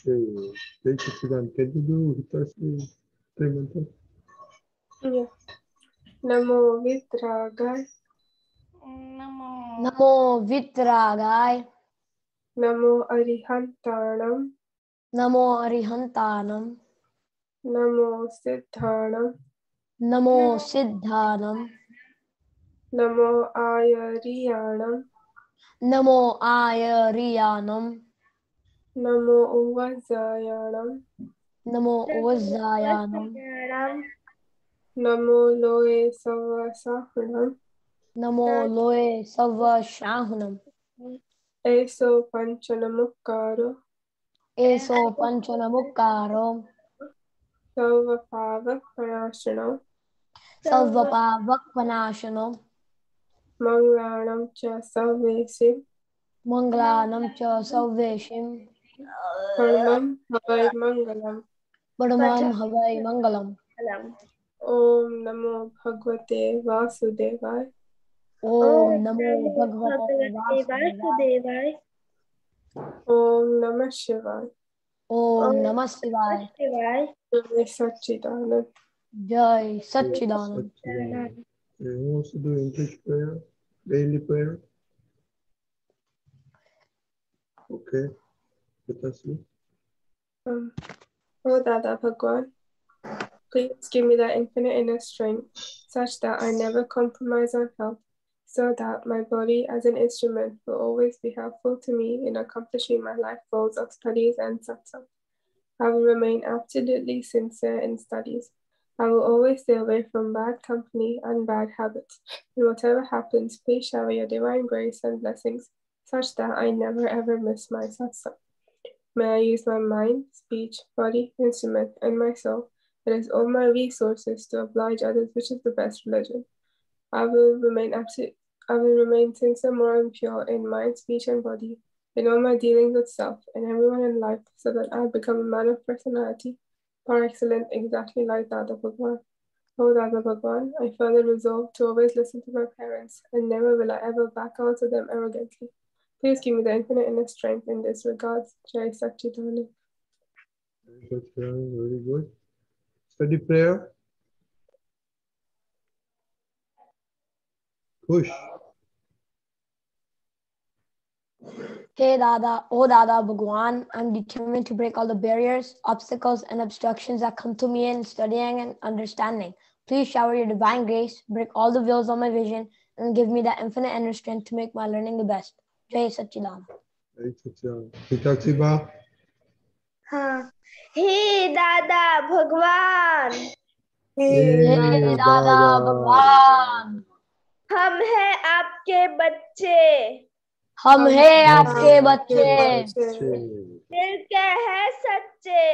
Okay. Thank you, Siddhan. Can you do Hitachi three mantras? Yeah. Namo Vitragai. Namo Vitragai. Namo Arihantanam. Namo Arihantanam. Namo Siddhanam. Namo Siddhanam. Namo Ayariyanam. Namo Ayariyanam. Namo Uvazayanam. Namo Uvazayanam. Namo Loe Savasahanam. Namo Loe Savashahunam. Eso Panchanamukkaro. Eso Panchanamukaro. Sarvapava Pranashanam. Sarvapavakvanashanam. Manglanam Cha Sarvesim. Manglanam cha Sarveshim. Parmam Havai Mangalam. Padamam Havai Mangalam. Om Namo Bhagavate Vasudevaya. Om Namo Bhagavate Vasudevaya. Om Namah Shivaya. Om Namah Shivaya. Jai Satchidanand. Jai Satchidanand. Who wants to do English prayer? Daily prayer? Okay. Hitachi. O Dada Bhagwan, please give me that infinite inner strength, such that I never compromise on health, so that my body as an instrument will always be helpful to me in accomplishing my life goals of studies and satsang. I will remain absolutely sincere in studies. I will always stay away from bad company and bad habits. And whatever happens, please shower your divine grace and blessings, such that I never ever miss my satsang. May I use my mind, speech, body, instrument, and my soul, that is all my resources, to oblige others, which is the best religion. I will remain sincere, moral, and pure in mind, speech, and body, in all my dealings with self and everyone in life, so that I become a man of personality, par excellence, exactly like Dada Bhagwan. Oh Dada Bhagwan, I further resolve to always listen to my parents, and never will I ever back out to them arrogantly. Please give me the infinite inner strength in this regard. Jai Satchidanand. Very good. Study prayer. Push. Hey Dada, oh Dada Bhagwan, I'm determined to break all the barriers, obstacles, and obstructions that come to me in studying and understanding. Please shower your divine grace, break all the veils of my vision, and give me that infinite inner strength to make my learning the best. Jai Satchidanand. Jai Satchidanand. Hitachi Ba. हाँ हे दादा भगवान Hey Dada Bhagwan, हम हैं आपके बच्चे हम हैं आपके बच्चे, दिल के हैं सच्चे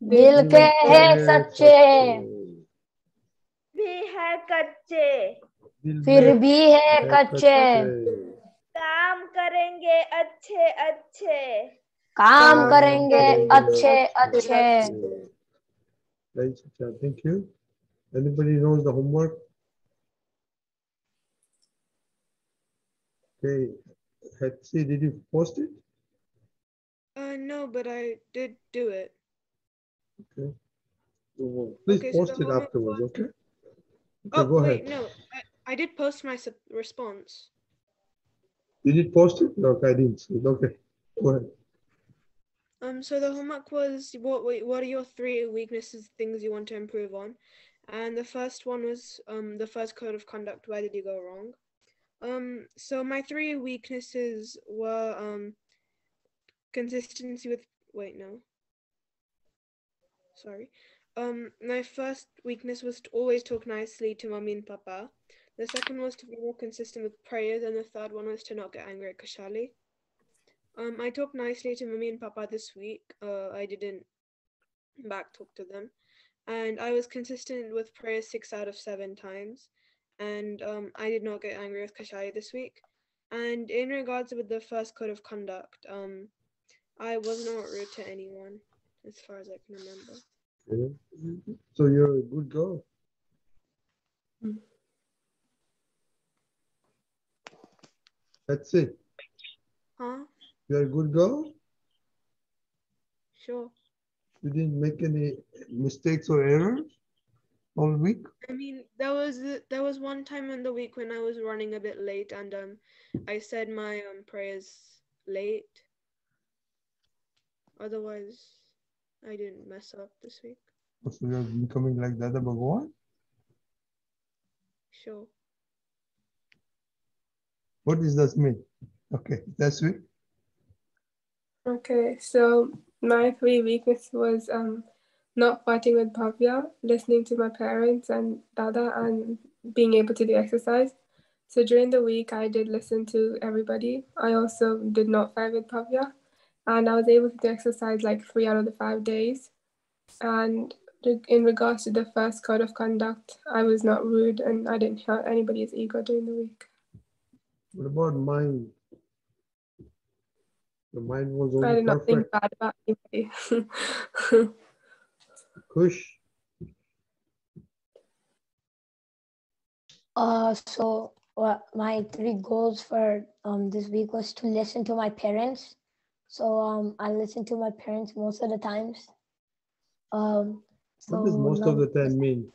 दिल के हैं सच्चे, भी है कच्चे फिर भी है कच्चे, काम करेंगे अच्छे अच्छे काम करेंगे अच्छे अच्छे. Thank you. Anybody knows the homework? Okay. Hetsi, did you post it? No, but I did do it. Okay. So, please Okay, post so it afterwards, okay? Okay, Oh, go wait, ahead. no. I did post my response. You did post it? No, okay, I didn't see it. Okay, go ahead. So the homework was what are your 3 weaknesses, things you want to improve on? And the first one was the first code of conduct. Where did you go wrong? So my 3 weaknesses were consistency with sorry. My first weakness was to always talk nicely to mommy and papa. The second was to be more consistent with prayers, and the third one was to not get angry at Kashali. I talked nicely to mommy and papa this week. I didn't back talk to them, and I was consistent with prayers 6 out of 7 times, and I did not get angry with Kashali this week. And in regards with the first code of conduct, I was not rude to anyone, as far as I can remember. Okay. So you're a good girl. That's it. Huh? You're a good girl? Sure. You didn't make any mistakes or errors all week? I mean, there was one time in the week when I was running a bit late, and I said my prayers late. Otherwise, I didn't mess up this week. So you're becoming like Dada Bhagwan? Sure. What does that mean? Okay, that's it. Okay, so my 3 weaknesses was not fighting with Bhavya, listening to my parents and Dada, and being able to do exercise. So during the week, I did listen to everybody. I also did not fight with Bhavya, and I was able to do exercise like 3 out of the 5 days. And in regards to the first code of conduct, I was not rude and I didn't hurt anybody's ego during the week. What about mind? The mind was I only did not think perfect. bad about anybody. Kush. So my 3 goals for this week was to listen to my parents. So I listen to my parents most of the times. What does most of the time mean?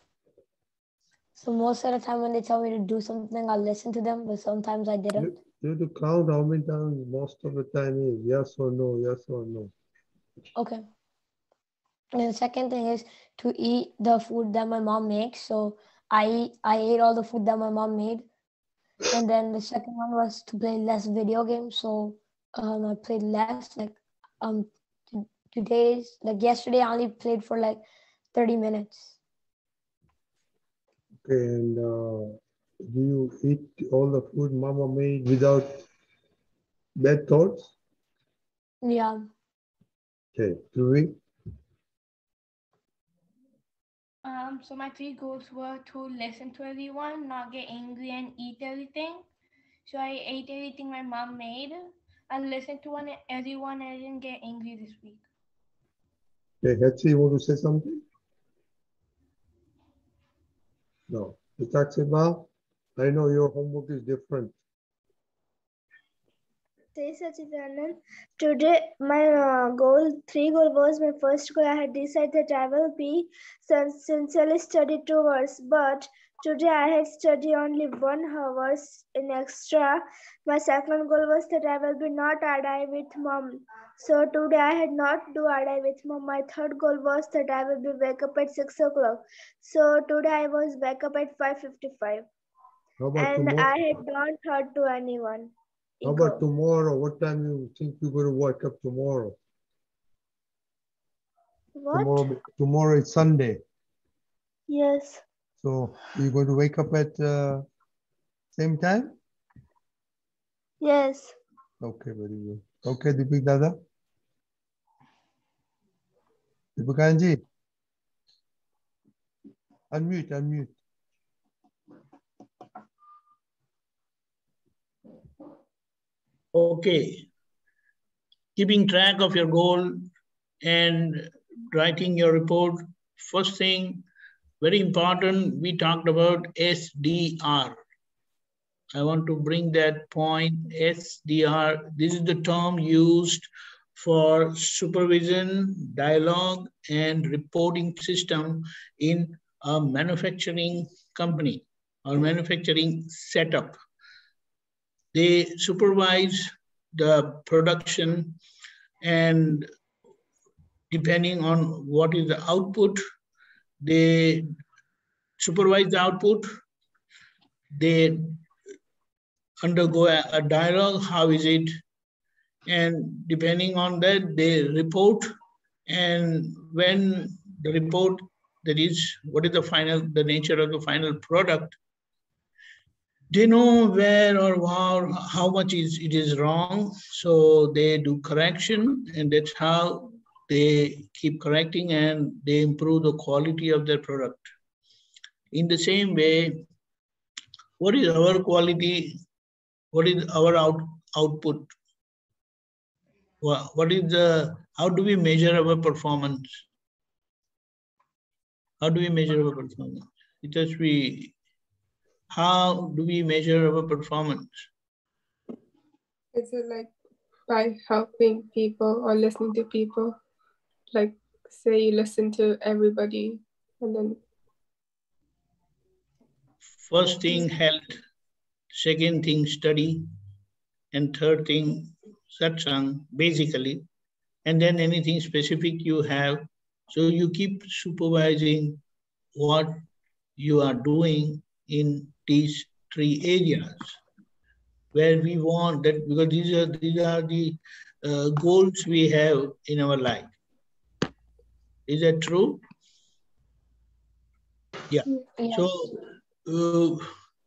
So most of the time when they tell me to do something, I'll listen to them, but sometimes I didn't. You have to count how many times most of the time is yes or no, yes or no. Okay. And the second thing is to eat the food that my mom makes. So I ate all the food that my mom made. And then the second one was to play less video games. So I played less. Like yesterday I only played for like 30 minutes. Okay, and do you eat all the food Mama made without bad thoughts? Yeah. Okay, do we? So my 3 goals were to listen to everyone, not get angry and eat everything. So I ate everything my mom made. I listened to everyone and I didn't get angry this week. Okay, Hetzi, you want to say something? No. Vitakshima, I know your homework is different. Today, my 3 goal was my first goal. I had decided that I will be sincerely study 2 hours, but today I had studied only 1 hour in extra. My second goal was that I will be not adai with mom. So today I had not do adai with mom. My third goal was that I will be wake up at 6 o'clock. So today I was wake up at 5:55. How about And tomorrow? I had not hurt to anyone. How about tomorrow? What time you think you're going to wake up tomorrow? What? Tomorrow is Sunday. Yes. So you're going to wake up at same time? Yes. Okay, very good. Okay, Deepik Dada. Deepakanandji. Unmute. Okay. Keeping track of your goal and writing your report. First thing, very important, we talked about SDR. I want to bring that point, SDR. This is the term used for supervision, dialogue, and reporting system in a manufacturing company or manufacturing setup. They supervise the production, and depending on what is the output, they supervise the output. They undergo a dialogue, how is it? And depending on that, they report. And when the report, that is, what is the nature of the final product, they know where or how much it is wrong. So they do correction, and that's how they keep correcting and they improve the quality of their product. In the same way, what is our quality? What is our output? How do we measure our performance? How do we measure our performance? How do we measure our performance? Is it like by helping people or listening to people? Like, say you listen to everybody and then... First thing, health. Second thing, study. And third thing, satsang, basically. And then anything specific you have. So you keep supervising what you are doing in these 3 areas where we want that, because these are the goals we have in our life. Is that true? Yeah. Yes. So,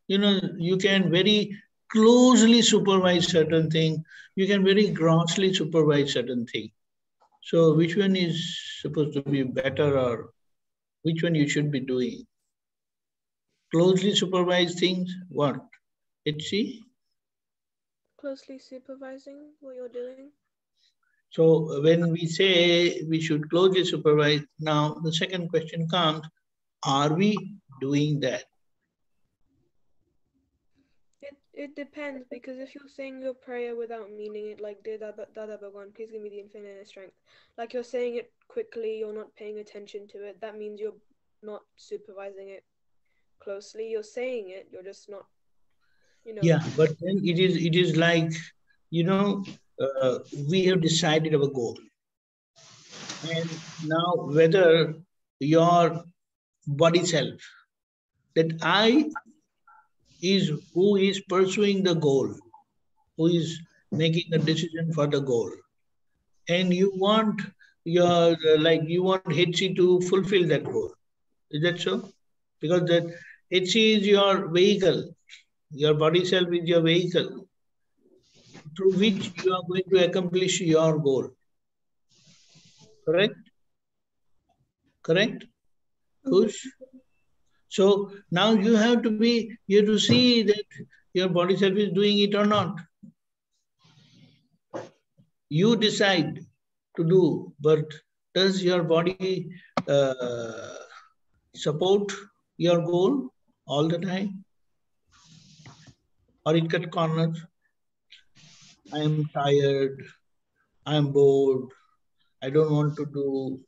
you can very closely supervise certain thing. You can very grossly supervise certain thing. So which one is supposed to be better, or which one you should be doing? Closely supervise things, what? HC? Closely supervising what you're doing. So when we say we should closely supervise, now the second question comes, are we doing that? It depends, because if you're saying your prayer without meaning it, like Dada Bhagwan, please give me the infinite inner strength, like you're saying it quickly, you're not paying attention to it, that means you're not supervising it closely. You're saying it, you're just not, Yeah, but then it is like, we have decided our goal. And now whether your body self, that I is who is pursuing the goal, who is making a decision for the goal. And you want you want HC to fulfill that goal. Is that so? Because that HC is your vehicle. Your body self is your vehicle through which you are going to accomplish your goal. Correct? Correct? Kush? So now you have to see that your body self is doing it or not. You decide to do, but does your body support your goal all the time? Or it cut corners? I am tired, I am bored, I don't want to do.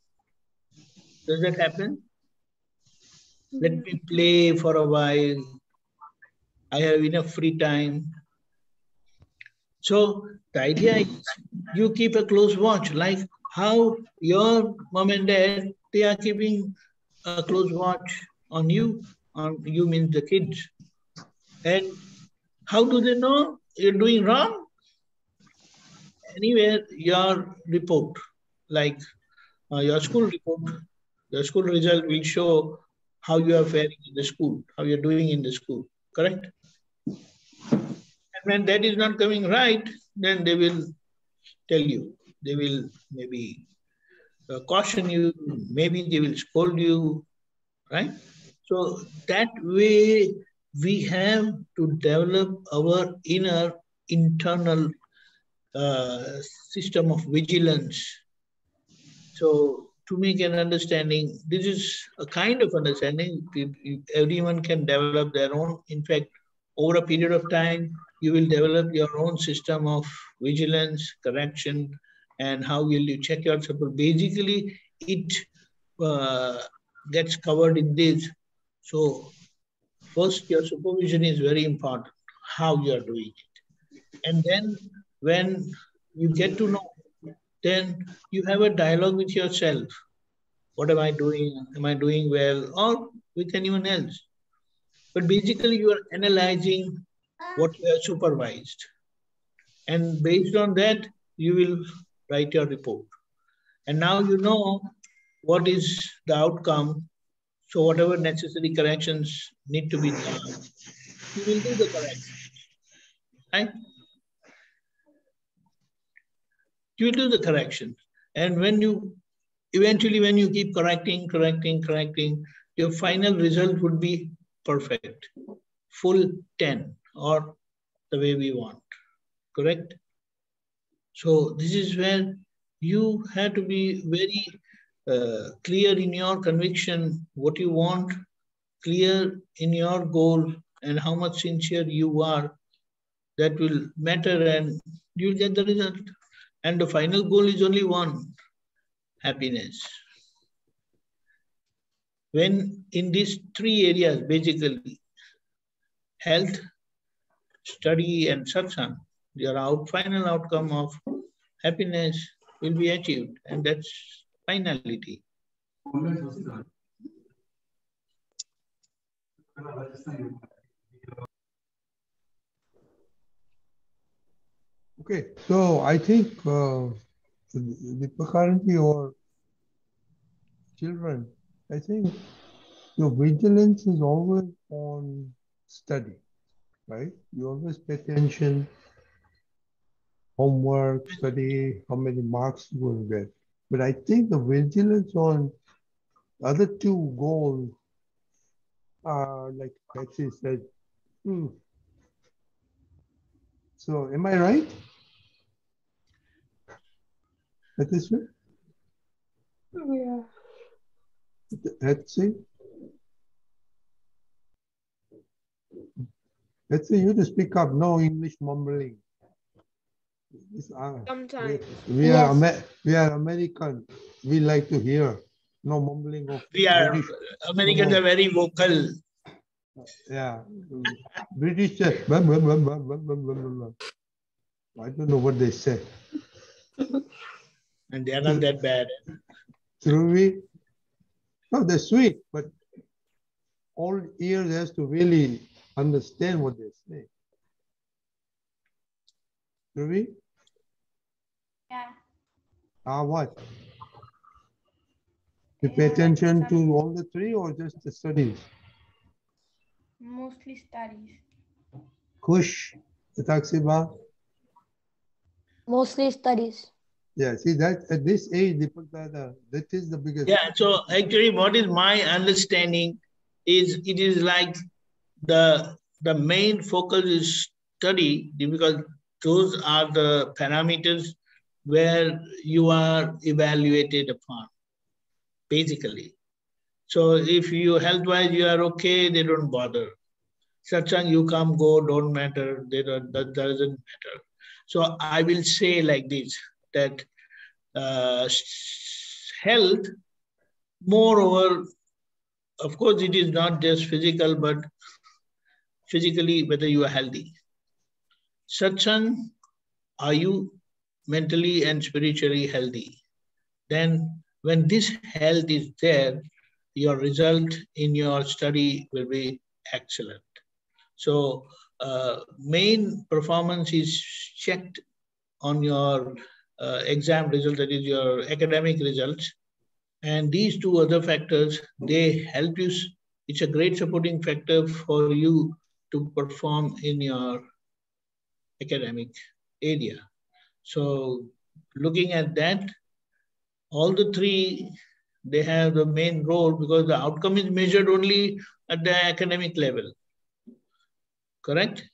Does that happen? Let me play for a while. I have enough free time. So the idea is you keep a close watch, like how your mom and dad, they are keeping a close watch on you means the kids. And how do they know you're doing wrong? Anywhere your report, like your school report, your school result will show how you are faring in the school, how you're doing in the school, correct? And when that is not coming right, then they will tell you, they will maybe caution you, maybe they will scold you, right? So that way we have to develop our inner internal system of vigilance. So to make an understanding, this is a kind of understanding, everyone can develop their own. In fact, over a period of time, you will develop your own system of vigilance, correction, and how will you check yourself. But basically, it gets covered in this. So first, your supervision is very important, how you are doing it. And then when you get to know, then you have a dialogue with yourself. What am I doing? Am I doing well? Or with anyone else? But basically, you are analyzing what you have supervised. And based on that, you will write your report. And now you know what is the outcome. So whatever necessary corrections need to be done, you will do the corrections. Right? You will do the corrections. And when you eventually, when you keep correcting, your final result would be perfect, full 10, or the way we want, correct? So this is where you have to be very clear in your conviction, what you want, clear in your goal, and how much sincere you are. That will matter, and you'll get the result. And the final goal is only one. happiness. When in these three areas, basically, health, study and satsang, your final outcome of happiness will be achieved, and that's finality. Okay, so I think Deepakanandji or children, I think your vigilance is always on study, right? You always pay attention, homework, study, how many marks you will get. But I think the vigilance on other two goals are like Betsy said. So am I right? That is right? Yeah. Betsy? Betsy, you to speak up, no English mumbling. Sometimes. We are American. We like to hear. No mumbling of British. Americans are very vocal. Yeah. British say, blah, blah, blah, blah, blah, blah, blah, blah. I don't know what they say. And they are not that bad. Truly? No, they're sweet, but all ears has to really understand what they say. Truly? Yeah. What? You pay attention to all the three or just the studies? Mostly studies. Kush, Taksiba? Mostly studies. Yeah, see that at this age, that is the biggest. Yeah, so actually what is my understanding is it is like the main focus is study, because those are the parameters where you are evaluated upon, basically. So if you health-wise you are okay, they don't bother. Satsang, you come, go, don't matter, that doesn't matter. So I will say like this, that health, moreover, of course it is not just physical, but physically whether you are healthy. Satsang, are you mentally and spiritually healthy? Then when this health is there, your result in your study will be excellent. So main performance is checked on your exam result, that is your academic results. And these two other factors, they help you. It's a great supporting factor for you to perform in your academic area. So looking at that, all the three, they have the main role because the outcome is measured only at the academic level. Correct?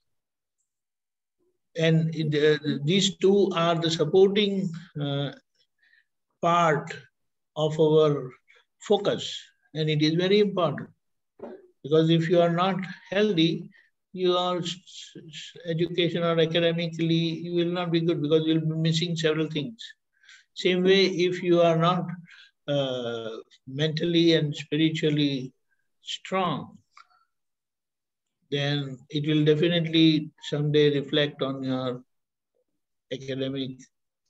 And these two are the supporting part of our focus, and it is very important, because if you are not healthy, your education or academically, you will not be good because you will be missing several things. Same way, if you are not mentally and spiritually strong, then it will definitely someday reflect on your academic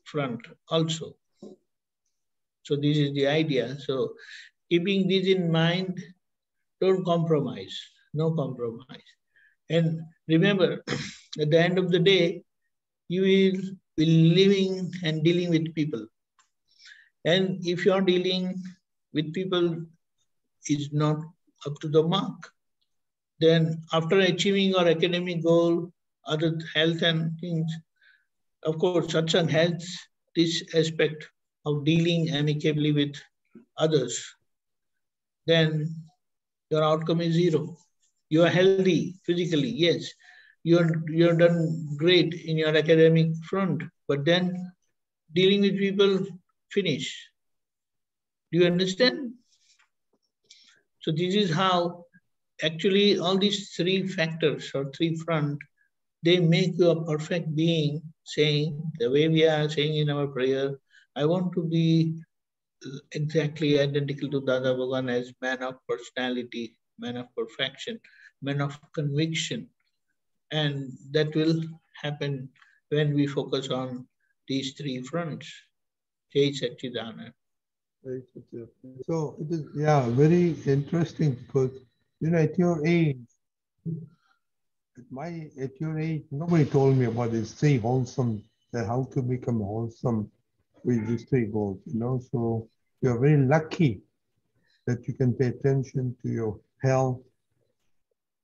front also. So this is the idea. So keeping this in mind, don't compromise, no compromise. And remember, at the end of the day, you will be living and dealing with people. And if you are dealing with people is not up to the mark, then after achieving your academic goal, other health and things, of course, satsang has this aspect of dealing amicably with others, then your outcome is zero. You are healthy physically, yes. You're done great in your academic front, but then dealing with people, finish. Do you understand? So this is how actually all these three factors or three front, they make you a perfect being, saying the way we are saying in our prayer, I want to be exactly identical to Dada Bhagwan as man of personality, man of perfection, man of conviction. And that will happen when we focus on these three fronts. Jai Satchidanand. So it is, yeah, very interesting because, you know, at your age, at your age, nobody told me about this stay wholesome, that how to become wholesome with these three goals, you know. So you're very lucky that you can pay attention to your health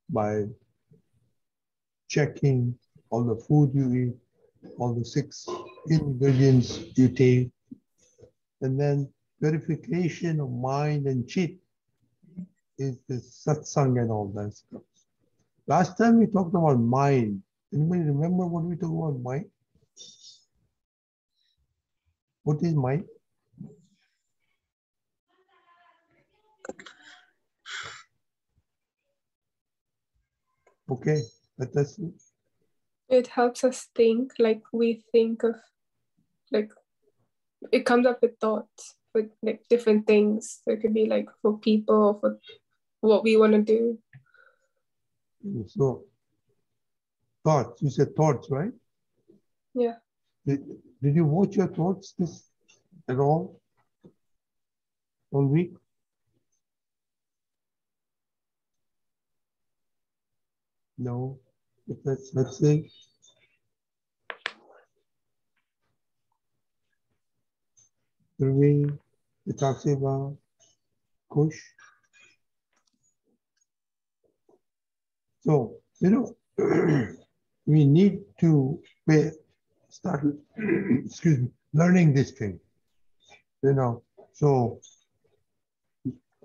by checking all the food you eat, all the 6 ingredients you take, and then purification of mind and chit is the satsang and all that stuff. Last time we talked about mind. Anybody remember what we talked about mind? What is mind? Okay, let us. It helps us think, like we think of, like it comes up with thoughts with like different things. So it could be like for people or for what we want to do. So thoughts. You said thoughts, right? Yeah. Did you watch your thoughts this at all week? No. Let's say Dhruvi, Itakseva, Kush. So, you know, we need to start excuse me, learning this thing. You know, so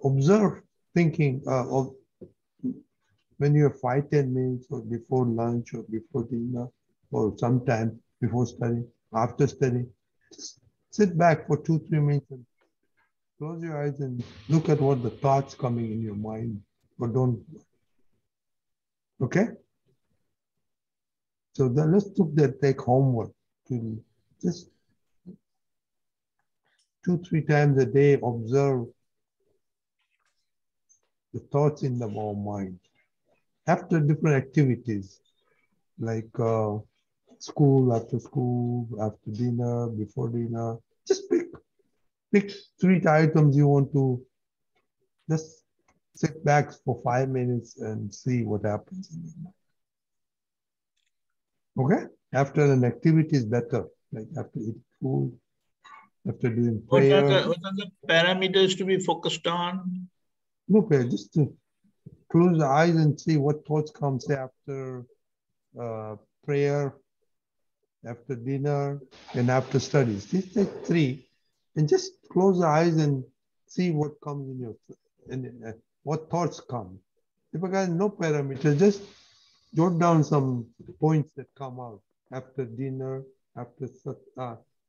observe thinking of when you have 5-10 minutes or before lunch or before dinner or sometime before study, after study, just sit back for 2-3 minutes and close your eyes and look at what the thoughts coming in your mind, but don't. Okay? So then let's take homework to just 2-3 times a day observe the thoughts in our mind after different activities like school, after school, after dinner, before dinner. Just pick 3 items you want to just sit back for 5 minutes and see what happens in your mind. Okay? After an activity is better, like after eating food, after doing prayer. What are the parameters to be focused on? No prayer, just to close the eyes and see what thoughts comes after prayer, after dinner, and after studies. Just take 3 and just close the eyes and see what comes in your, what thoughts come. If I got no parameter, just jot down some points that come out after dinner, after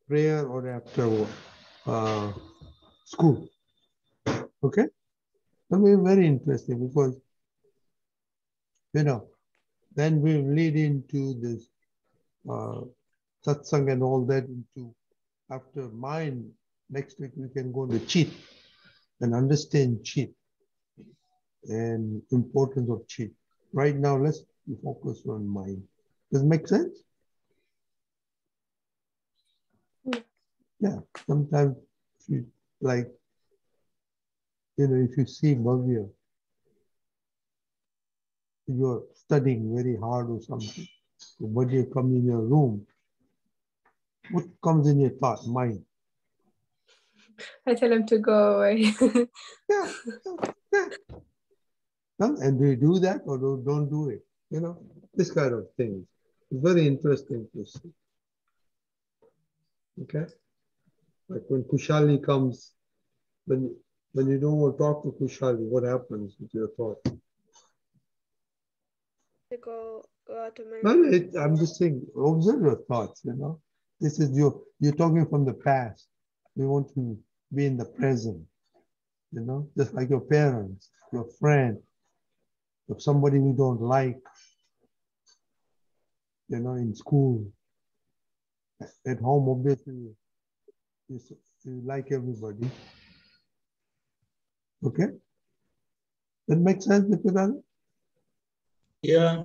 prayer, or after school. Okay? That will be very interesting because, you know, then we lead into this satsang and all that into after mind. Next week we can go to chit and understand chit and importance of chit. Right now, let's focus on mind. Does it make sense? Yeah. Sometimes if you like, you know, if you see Bhavya, you're studying very hard or something, but you come in your room, what comes in your thought, mind? I tell him to go away. Yeah. And do you do that or don't do it? You know, this kind of thing. It's very interesting to see. Okay? Like when Kushali comes, when you don't want to talk to Kushali, what happens with your thought? Go out of my Well, I'm just saying, observe your thoughts, you know. This is you're talking from the past. You want to be in the present, you know, just like your parents, your friend, or somebody you don't like, you know, in school, at home, obviously, you like everybody. Okay? That makes sense, Deepakanandji? Yeah.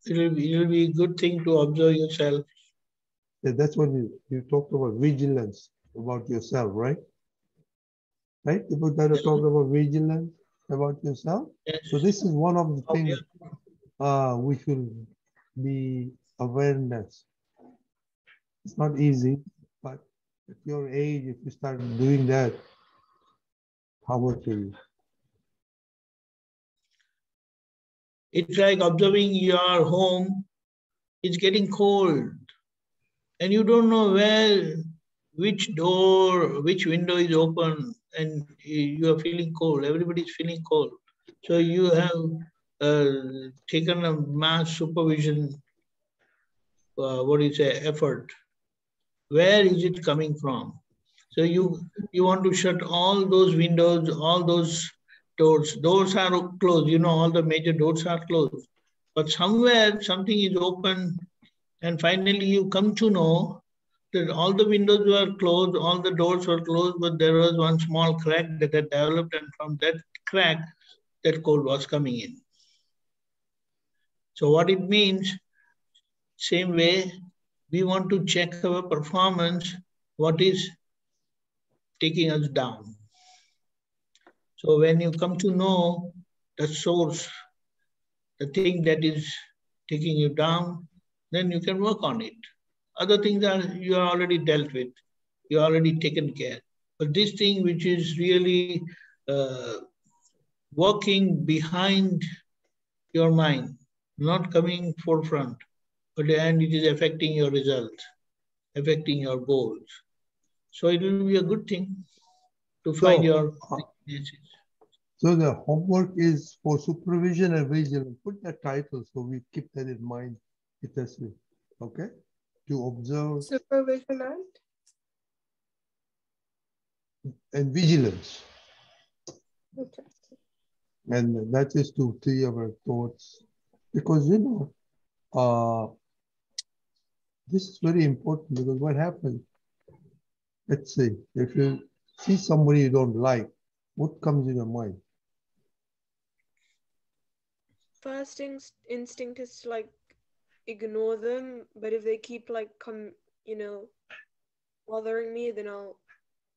It will be a good thing to observe yourself. Yeah, that's what you talked about, vigilance about yourself, right? Right? Deepakanandji talked about vigilance about yourself. Yes. So this is one of the things we should be awareness. It's not easy, but at your age, if you start doing that, power to you. It's like observing your home. It's getting cold, and you don't know which door, which window is open, and you are feeling cold. Everybody's feeling cold. So you have taken a mass supervision, effort. Where is it coming from? So you want to shut all those windows, all those doors. Doors are closed. You know, all the major doors are closed. But somewhere something is open, and finally you come to know that all the windows were closed, all the doors were closed, but there was one small crack that had developed, and from that crack, that cold was coming in. So what it means, same way, we want to check our performance, what is taking us down. So when you come to know the source, the thing that is taking you down, then you can work on it. Other things are you are already dealt with, you are already taken care. But this thing which is really working behind your mind, not coming forefront, but and it is affecting your results, affecting your goals. So it will be a good thing to find your weaknesses. So the homework is for supervision and vigilance. Put that title so we keep that in mind. Okay? To observe. Supervision and vigilance. Okay. And that is to clear our thoughts. Because, you know, this is very important because what happens, let's say, if you see somebody you don't like, what comes in your mind? First instinct is to like ignore them, but if they keep like bothering me, then I'll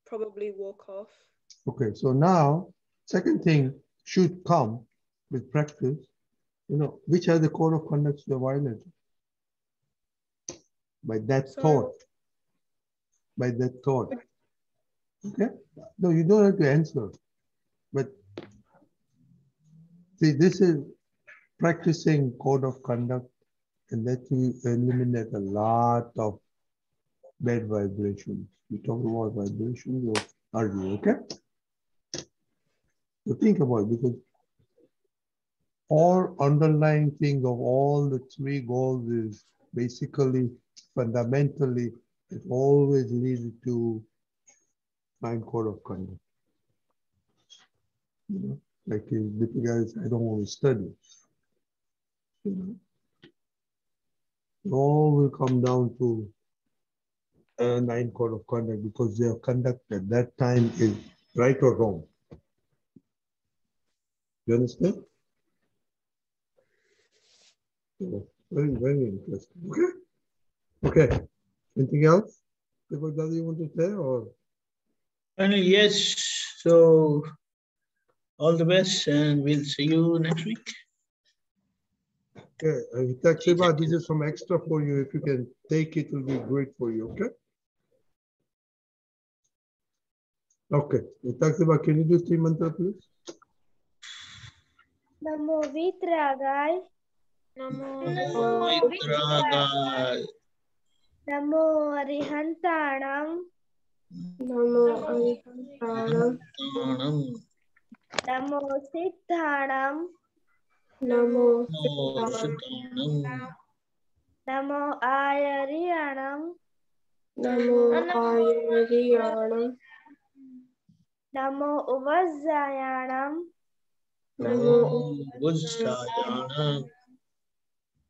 probably walk off. Okay, so now, second thing should come with practice, you know, which are the code of conduct you are violating? By that thought. By that thought. Okay? No, you don't have to answer. But see, this is practicing code of conduct, and that will eliminate a lot of bad vibrations. We talk about vibrations or argue, okay? So think about it, because all underlying thing of all the three goals is basically, fundamentally, it always leads to fine code of conduct. You know, like the guys, I don't want to study. You know, it all will come down to a 9 code of conduct because their conduct at that time is right or wrong. You understand? So, very, very interesting. Okay. Okay. Anything else? Dada, you want to say or? Yes. So all the best, and we'll see you next week. Okay, Hitachiba, this is some extra for you. If you can take it, it will be great for you, okay? Okay, Hitachiba, can you do 3 mantra, please? Namo Vitragai. Namo Vitragai. Namo Arihantanam. Namo Arihantanam. Namo Siddhanam. Namo Siddhanam. Namo Ayariyanam. Namo Ayariyanam. Namo Uvajjayanam. Namo Vajjayanam.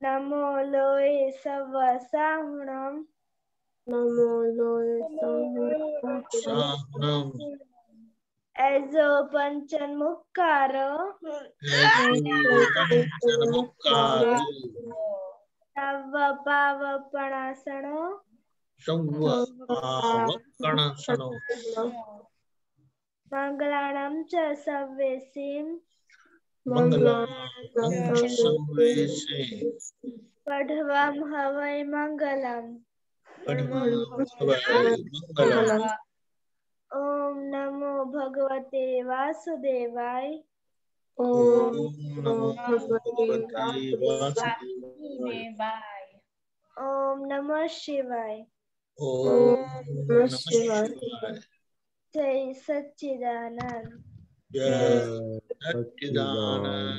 Namo Loe Savasahunam. Namo Loe Sahanam. Ezo Panchanmukkara. Tava Pavapanasana. Mangalanam cha Savvesim. Padhavam Havai Mangalam. Om Namo Bhagavate Vasudevai. Om Namo Bhagavate Vasudevaya. Om Namah Shivaya. Om Namah Shivaya. Jai Satchidanand. Jai Satchidanand.